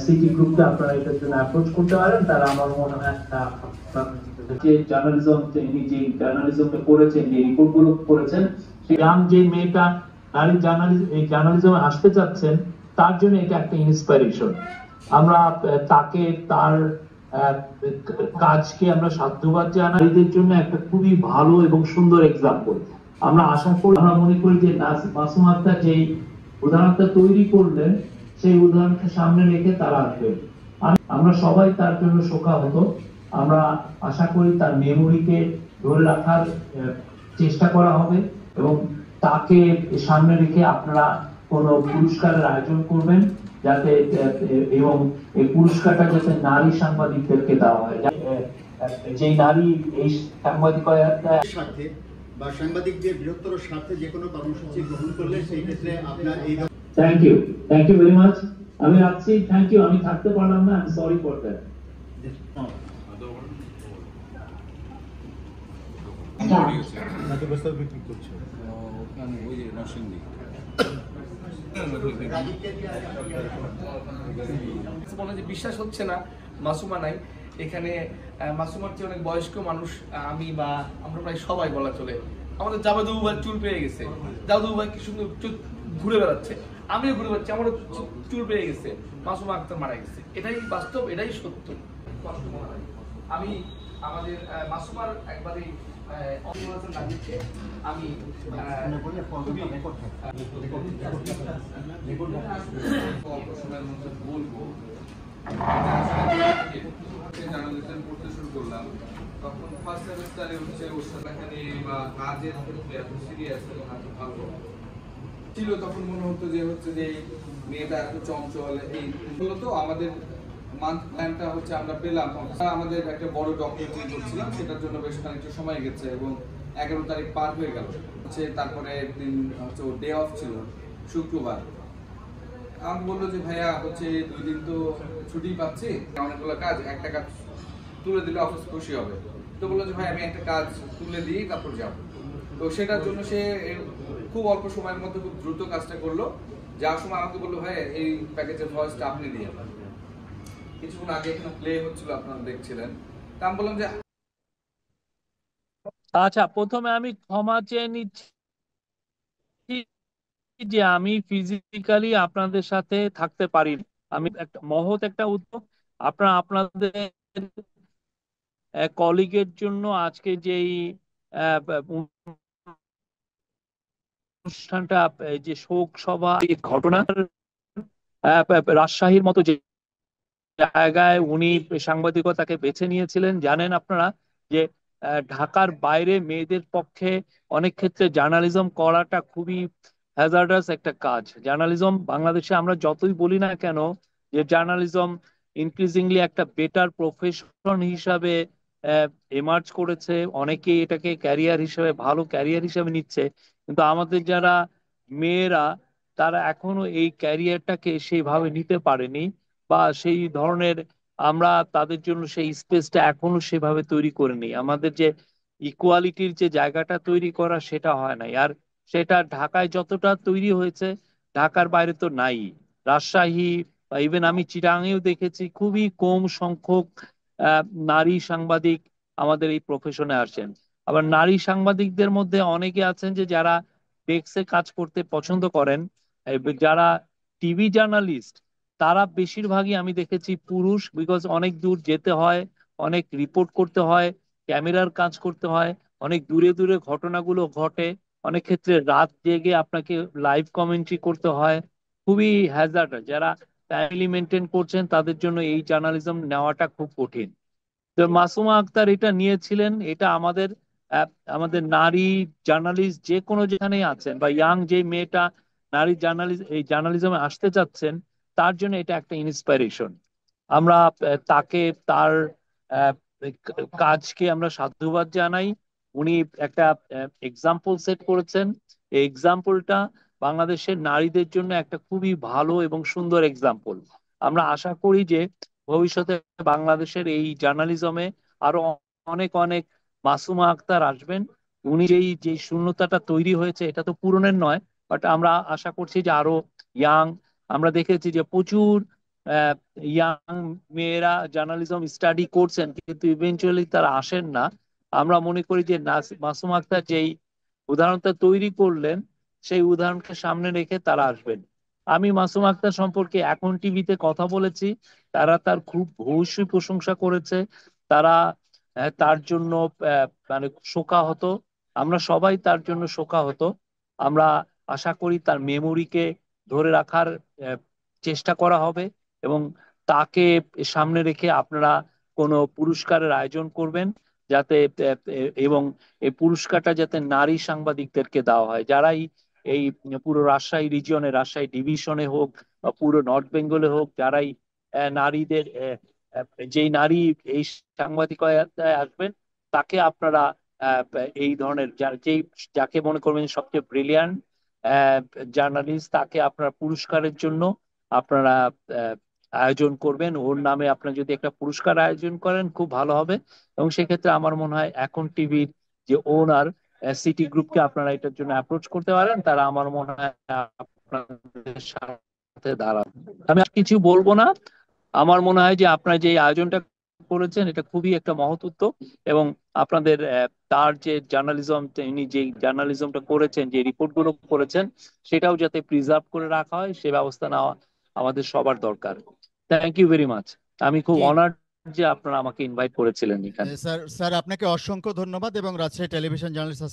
City গ্রুপকে আপনারা এটার জন্য অ্যাপ্রোচ করতে পারেন। তারা আমার মনে হয় যে জার্নালিজম, তিনি যে জার্নালিজমে করেছেন, যে রিপোর্ট গুলো করেছেন, ইয়াং যে মেয়েটা নারী জার্নালিজম, এই জার্নালিজমে আসতে চাচ্ছেন, তার জন্য এটা একটা ইন্সপিরেশন। আমরা তাকে, তার আহ, কাজকে আমরা সাধুবাদ জানাই। নারীদের জন্য একটা খুবই ভালো এবং সুন্দর এক্সাম্পল। আমরা আশা করি, আমরা মনে করি যে মাসুম আক্তার যেই উদাহরণটা তৈরি করলেন, সেই উদাহরণকে সামনে রেখে তারা আসবেন। আমরা সবাই তার জন্য শোকাহত। আমরা আশা করি তার মেমোরিকে ধরে রাখার চেষ্টা করা হবে, এবং তাকে সামনে রেখে আপনারা কোনো পুরস্কারের আয়োজন করবেন, যাতে এবং এই পুরস্কারটা যাতে নারী সাংবাদিকদেরকে দেওয়া হয়, যে নারী এই সাংবাদিকতা স্বার্থে বা সাংবাদিকদের বৃহত্তর স্বার্থে যে কোনো কর্মসূচি গ্রহণ করলে সেই ক্ষেত্রে আপনার এই থ্যাংক ইউ ভেরি মাচ। আমি রাখছি, থ্যাংক ইউ। আমি থাকতে পারলাম না, আমি সরি ফর দ্যাট। বিশ্বাস হচ্ছে না মাসুমা নাই এখানে। মাসুমার চেয়ে অনেক বয়স্ক মানুষ আমি বা আমরা প্রায় সবাই বলা চলে। আমাদের জাবেদু ভাই চুল পেয়ে গেছে, জাবেদু ভাই কি সুন্দর ঘুরে বেড়াচ্ছে, আমিও ঘুরে বেড়াচ্ছি, আমারও চুল পেয়ে গেছে। মাসুমা আক্তার মারা গেছে, এটাই বাস্তব, এটাই সত্য। কষ্ট মনে হয় আমি আমাদের মাসুমার একবারে আমি বলবো জার্নালিজম পড়তে শুরু করলাম, তখন ফার্স্ট সেমিস্টারে হচ্ছে ওর সাথে বা কাজের ক্ষেত্রে এত সিরিয়াস এবং এত ভালো ছিল। তখন মনে হতো যে হচ্ছে যে মেয়েটা এত চঞ্চল। এই মূলত আমাদের মান্থ প্ল্যানটা হচ্ছে আমরা পেলাম, আমাদের একটা বড় ডকুমেন্টারি করছিলাম, সেটার জন্য বেশ খানিকটা সময় গেছে এবং 11 তারিখ পার হয়ে গেল হচ্ছে। তারপরে দিন হচ্ছে ডে অফ ছিল শুক্রবার। আমাকে বললো যে ভাইয়া হচ্ছে 2 দিন তো ছুটি পাচ্ছি, অনেকগুলো কাজ, একটা কাজ তুলে দিলে অফিস খুশি হবে। তো বললো যে ভাই আমি একটা কাজ তুলে দিই তারপর যাবো। তো সেটার জন্য সে খুব অল্প সময়ের মধ্যে খুব দ্রুত কাজটা করলো। যাওয়ার সময় আমাকে বললো ভাই এই প্যাকেজের ভয়েসটা আপনি দিয়ে, কিছুক্ষণ আগে এখানে প্লে হচ্ছিল আপনারা দেখছিলেন। তা আমি বললাম যে আচ্ছা, প্রথমে আমি ক্ষমা চেয়ে নিচ্ছি যে আমি ফিজিক্যালি আপনাদের সাথে থাকতে পারিনি। আমি একটা মহৎ একটা উদ্যোগ, আপনারা আপনাদের কলিগের জন্য আজকে যেই আহ, অনুষ্ঠানটা, যে শোক সভা, এই ঘটনার রাজশাহীর মতো যে জায়গায় উনি সাংবাদিকতাকে বেছে নিয়েছিলেন, জানেন আপনারা যে ঢাকার বাইরে মেয়েদের পক্ষে অনেক ক্ষেত্রে জার্নালিজম করাটা খুবই হ্যাজার্ডাস একটা কাজ। জার্নালিজম বাংলাদেশে আমরা যতই বলি না কেন যে জার্নালিজম ইনক্রিজিংলি একটা বেটার প্রফেশন হিসাবে এমার্জ করেছে, অনেকেই এটাকে ক্যারিয়ার হিসেবে, ভালো ক্যারিয়ার হিসেবে নিচ্ছে, কিন্তু আমাদের যারা মেয়েরা, তারা এখনো এই ক্যারিয়ারটাকে সেইভাবে নিতে পারেনি, বা সেই ধরনের, আমরা তাদের জন্য সেই স্পেসটা এখনো সেভাবে তৈরি করিনি। আমাদের যে ইকুয়ালিটির যে জায়গাটা তৈরি করা, সেটা হয় নাই। আর সেটা ঢাকায় যতটা তৈরি হয়েছে, ঢাকার বাইরে তো নাই। রাজশাহী বা ইভেন আমি চিটাগাংয়েও দেখেছি খুবই কম সংখ্যক আহ, নারী সাংবাদিক আমাদের এই প্রফেশনে আসেন। আবার নারী সাংবাদিকদের মধ্যে অনেকে আছেন যে যারা ডেস্কে কাজ করতে পছন্দ করেন। যারা টিভি জার্নালিস্ট, তারা বেশিরভাগই আমি দেখেছি পুরুষ, বিকজ অনেক দূর যেতে হয়, অনেক রিপোর্ট করতে হয়, ক্যামেরার কাজ করতে হয়, অনেক দূরে দূরে ঘটনাগুলো ঘটে, অনেক ক্ষেত্রে রাত জেগে আপনাকে লাইভ কমেন্ট্রি করতে হয়, খুবই হ্যাজার্ড। যারা ফ্যামিলি মেনটেন করছেন, তাদের জন্য এই জার্নালিজম নেওয়াটা খুব কঠিন। তো মাসুমা আক্তার এটা নিয়েছিলেন। এটা আমাদের আহ, আমাদের নারী জার্নালিস্ট যে কোনো যেখানেই আছেন, বা ইয়াং যে মেয়েটা নারী জার্নালিস্ট এই জার্নালিজমে আসতে চাচ্ছেন, তার জন্য এটা একটা ইন্সপাইরেশন। আমরা তাকে, তার আহ, কাজকে আমরা সাধুবাদ জানাই। উনি একটা এক্সাম্পল সেট করেছেন। এই এক্সাম্পলটা বাংলাদেশের নারীদের জন্য একটা খুবই ভালো এবং সুন্দর এক্সাম্পল। আমরা আশা করি যে ভবিষ্যতে বাংলাদেশের এই জার্নালিজমে আরো অনেক অনেক মাসুমা আক্তার আসবেন। উনি যেই যে শূন্যতাটা তৈরি হয়েছে, এটা তো পূরণের নয়, বাট আমরা আশা করছি যে আরো ইয়াং, আমরা দেখেছি যে প্রচুর ইয়াং মেয়েরা জার্নালিজম স্টাডি করছেন কিন্তু ইভেনচুয়ালি তারা আসেন না। আমরা মনে করি যে মাসুম আক্তার যেই উদাহরণটা তৈরি করলেন সেই উদাহরণকে সামনে রেখে তারা আসবেন। আমি মাসুম আক্তার সম্পর্কে এখন টিভিতে কথা বলেছি, তারা তার খুব ভূয়সী প্রশংসা করেছে। তারা তার জন্য মানে শোকাহত। আমরা সবাই তার জন্য শোকাহত। আমরা আশা করি তার মেমোরিকে ধরে রাখার আহ, চেষ্টা করা হবে এবং তাকে সামনে রেখে আপনারা কোনো পুরস্কারের আয়োজন করবেন, যাতে এবং এই পুরস্কারটা যাতে নারী সাংবাদিকদেরকে দেওয়া হয়, যারাই এই পুরো রাজশাহী রিজিয়নে, রাজশাহী ডিভিশনে হোক বা পুরো নর্থ বেঙ্গলে হোক, যারাই নারীদের যেই নারী এই সাংবাদিকতায় আসবেন তাকে আপনারা আহ, এই ধরনের যেই যাকে মনে করবেন সবচেয়ে ব্রিলিয়ান্ট জার্নালিস্ট, তাকে আপনারা পুরস্কারের জন্য আপনারা আহ, আয়োজন করবেন। ওর নামে আপনারা যদি একটা পুরস্কার আয়োজন করেন খুব ভালো হবে। এবং সেক্ষেত্রে আমার মনে হয় এখন টিভির যে ওনার সিটি গ্রুপকে আপনারা এটার জন্য অ্যাপ্রোচ করতে পারেন, তারা আমার মনে হয় আপনাদের সাথে দাঁড়াবে। আমি আর কিছু বলবো না। আমার মনে হয় যে আপনারা যে এই আয়োজনটা করেছেন এটা খুবই একটা মহৎ উদ্যোগ এবং আপনাদের তার যে জার্নালিজম, তিনি যে জার্নালিজমটা করেছেন, যে রিপোর্ট গুলো করেছেন, সেটাও যাতে প্রিজার্ভ করে রাখা হয় সে ব্যবস্থা নেওয়া আমাদের সবার দরকার। Thank you very much. আমি খুব জি। অনার্ড যে আপনারা আমাকে ইনভাইট করেছিলেন এখানে। স্যার স্যার আপনাকে অসংখ্য ধন্যবাদ এবং রাজশাহী টেলিভিশন জার্নালিস্ট